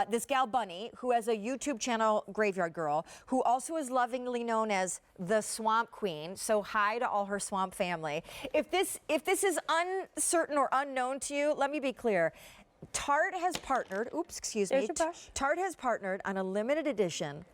this gal Bunny, who has a YouTube channel, Graveyard Girl, who also is lovingly known as the Swamp Queen. So hi to all her swamp family. If this is uncertain or unknown to you, let me be clear. Tarte has partnered, There's your brush. Tarte has partnered on a limited edition,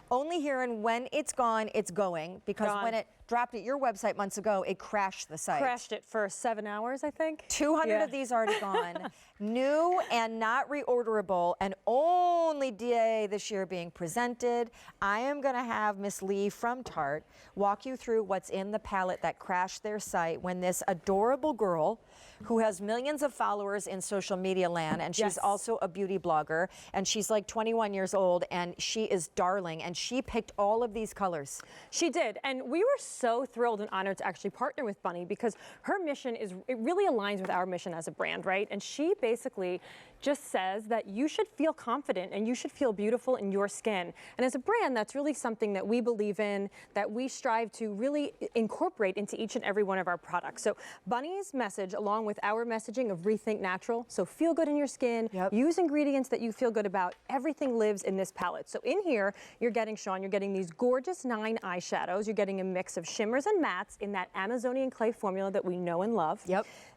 only here, and when it's gone, it's going, because when it dropped at your website months ago, it crashed the site. Crashed it for 7 hours, I think. 200 of these already gone. New and not reorderable, and only day this year being presented. I am going to have Miss Lee from Tarte walk you through what's in the palette that crashed their site when this adorable girl, who has millions of followers in social media land, and she's also a beauty blogger, and she's like 21 years old, and she is darling, and she picked all of these colors. She did, and we were so thrilled and honored to actually partner with Bunny, because her mission it really aligns with our mission as a brand, right? And she basically just says that you should feel confident and you should feel beautiful in your skin. And as a brand, that's really something that we believe in, that we strive to really incorporate into each and every one of our products. So Bunny's message, along with our messaging of Rethink Natural, so feel good in your skin, use ingredients that you feel good about, everything lives in this palette. So in here, you're getting, Sean, you're getting these gorgeous 9 eyeshadows. You're getting a mix of shimmers and mattes in that Amazonian clay formula that we know and love.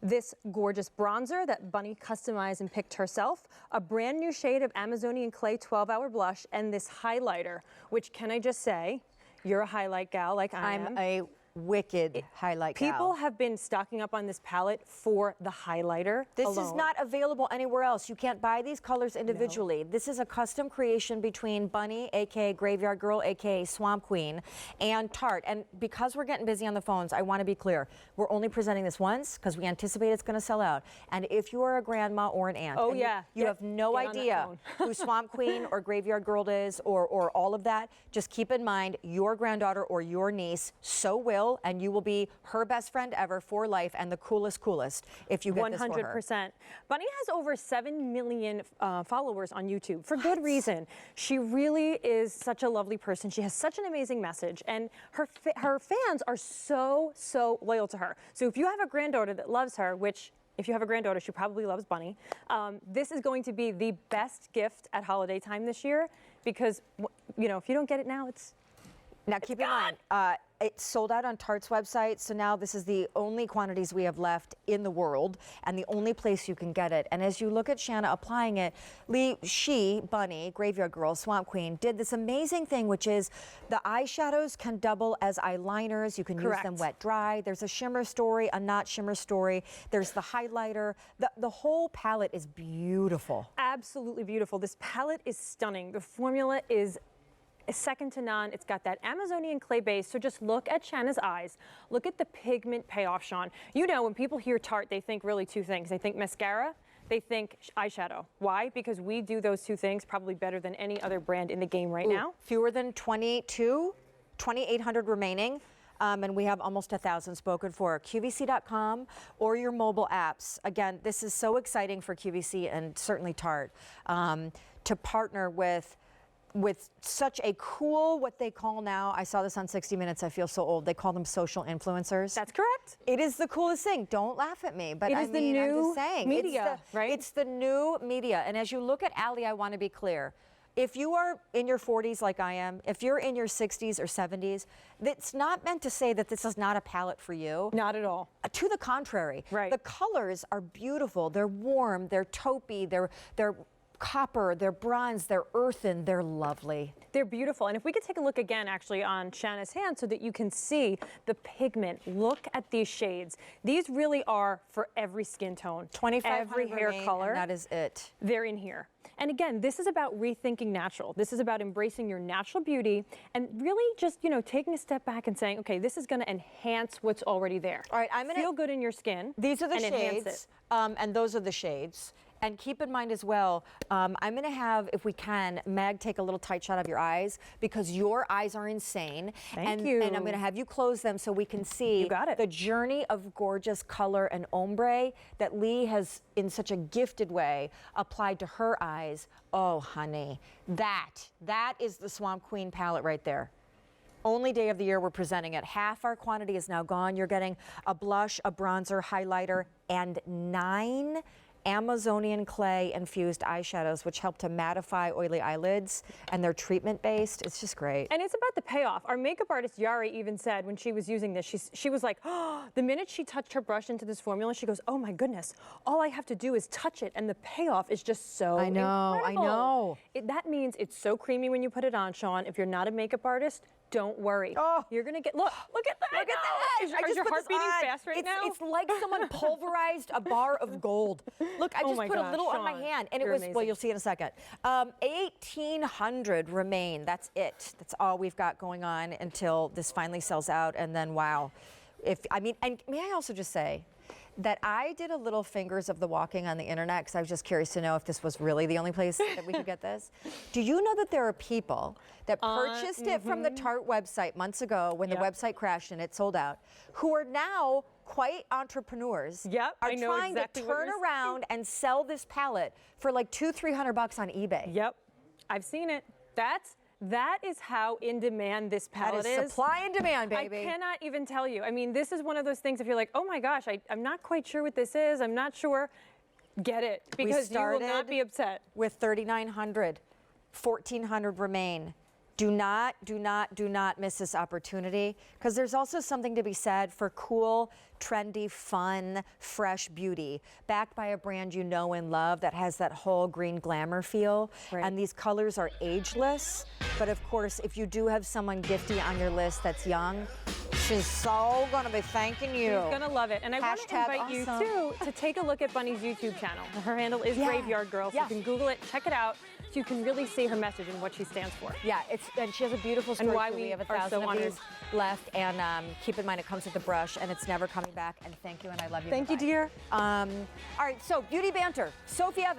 This gorgeous bronzer that Bunny customized and picked herself, a brand new shade of Amazonian clay 12-hour blush, and this highlighter, which, can I just say, you're a highlight gal like I am. I'm a wicked highlight gal. People have been stocking up on this palette for the highlighter This is not available anywhere else. You can't buy these colors individually. This is a custom creation between Bunny, aka Graveyard Girl, aka Swamp Queen, and Tarte. And because we're getting busy on the phones, I want to be clear. We're only presenting this once because we anticipate it's going to sell out. And if you are a grandma or an aunt, you have no idea who Swamp Queen or Graveyard Girl is, or all of that, just keep in mind your granddaughter or your niece so will, and you will be her best friend ever for life, and the coolest if you get this for her. 100%. Bunny has over 7 million followers on YouTube for good reason. She really is such a lovely person. She has such an amazing message, and her fans are so loyal to her. So if you have a granddaughter that loves her, which if you have a granddaughter, she probably loves Bunny, this is going to be the best gift at holiday time this year, because you know, if you don't get it now, Now keep in mind, it's sold out on Tarte's website, so now this is the only quantities we have left in the world and the only place you can get it. And as you look at Shanna applying it, Bunny, Graveyard Girl, Swamp Queen, did this amazing thing, which is the eyeshadows can double as eyeliners. You can use them wet dry. There's a shimmer story, a not shimmer story. There's the highlighter. The whole palette is beautiful. Absolutely beautiful. This palette is stunning. The formula is second to none. It's got that Amazonian clay base. So just look at Shanna's eyes. Look at the pigment payoff, Sean. You know, when people hear Tarte, they think really 2 things. They think mascara, they think eyeshadow. Why? Because we do those 2 things probably better than any other brand in the game right now. Fewer than 2,800 remaining. And we have almost 1,000 spoken for. QVC.com or your mobile apps. Again, this is so exciting for QVC and certainly Tarte to partner with such a cool, what they call now, I saw this on 60 Minutes, I feel so old, they call them social influencers. That's correct. It is the coolest thing. Don't laugh at me, but I'm just saying. Media, right? It's the new media. And as you look at Allie, I want to be clear. If you are in your 40s like I am, if you're in your 60s or 70s, it's not meant to say that this is not a palette for you. Not at all. To the contrary. Right. The colors are beautiful. They're warm, they're taupey, they're copper, they're bronze, they're earthen, they're lovely. They're beautiful. And if we could take a look again actually on Shanna's hand so that you can see the pigment. Look at these shades. These really are for every skin tone. 25 every hair color. And that is it. They're in here. And again, this is about rethinking natural. This is about embracing your natural beauty and really just, you know, taking a step back and saying, okay, this is going to enhance what's already there. All right, I'm going to feel good in your skin. These are the shades, and those are the shades. And keep in mind as well, I'm going to have, if we can, Meg take a little tight shot of your eyes because your eyes are insane. Thank you. And I'm going to have you close them so we can see the journey of gorgeous color and ombre that Lee has, in such a gifted way, applied to her eyes. Oh, honey, that is the Swamp Queen palette right there. Only day of the year we're presenting it. Half our quantity is now gone. You're getting a blush, a bronzer, highlighter, and 9 Amazonian clay infused eyeshadows, which help to mattify oily eyelids, and they're treatment based. It's just great. And it's about the payoff. Our makeup artist Yari even said when she was using this, she was like, oh, the minute she touched her brush into this formula, she goes, oh my goodness, all I have to do is touch it, and the payoff is just so incredible. I know. That means it's so creamy when you put it on, Sean. If you're not a makeup artist, don't worry. Oh. You're gonna get, look at that. Look at that! Is your heart beating fast right now? It's like someone pulverized a bar of gold. Look, I just my put a gosh, little on my Sean, hand, and it you're was, well, amazing. you'll see in a second. 1,800 remain. That's it. That's all we've got going on until this finally sells out, and then wow. And may I also just say that I did a little fingers of the walking on the internet because I was just curious to know if this was really the only place that we could get this. Do you know that there are people that purchased it from the Tarte website months ago when the website crashed and it sold out, who are now quite entrepreneurs, Yep, are I know trying exactly to what turn you're around and sell this palette for like $200-300 on eBay? Yep, I've seen it. That is how in demand this palette That is supply and demand, baby. I cannot even tell you. I mean, this is one of those things, if you're like, oh my gosh, I'm not quite sure what this is, I'm not sure, get it, because you will not be upset. With 3,900, 1,400 remain. Do not miss this opportunity, because there's also something to be said for cool, trendy, fun, fresh beauty, backed by a brand you know and love that has that whole green glamour feel. Right. And these colors are ageless, but of course, if you do have someone gifty on your list that's young, she's so gonna be thanking you. She's gonna love it. And I want to invite awesome. you too to take a look at Bunny's YouTube channel. Her handle is Graveyard Girl, so you can Google it, check it out, so you can really see her message and what she stands for. Yeah, and she has a beautiful story. And why too. we have are 1,000 so of honored. these left, and keep in mind it comes with a brush, and it's never coming back. And thank you, and I love you. Thank you, dear. All right, so beauty banter, Sophie Evans.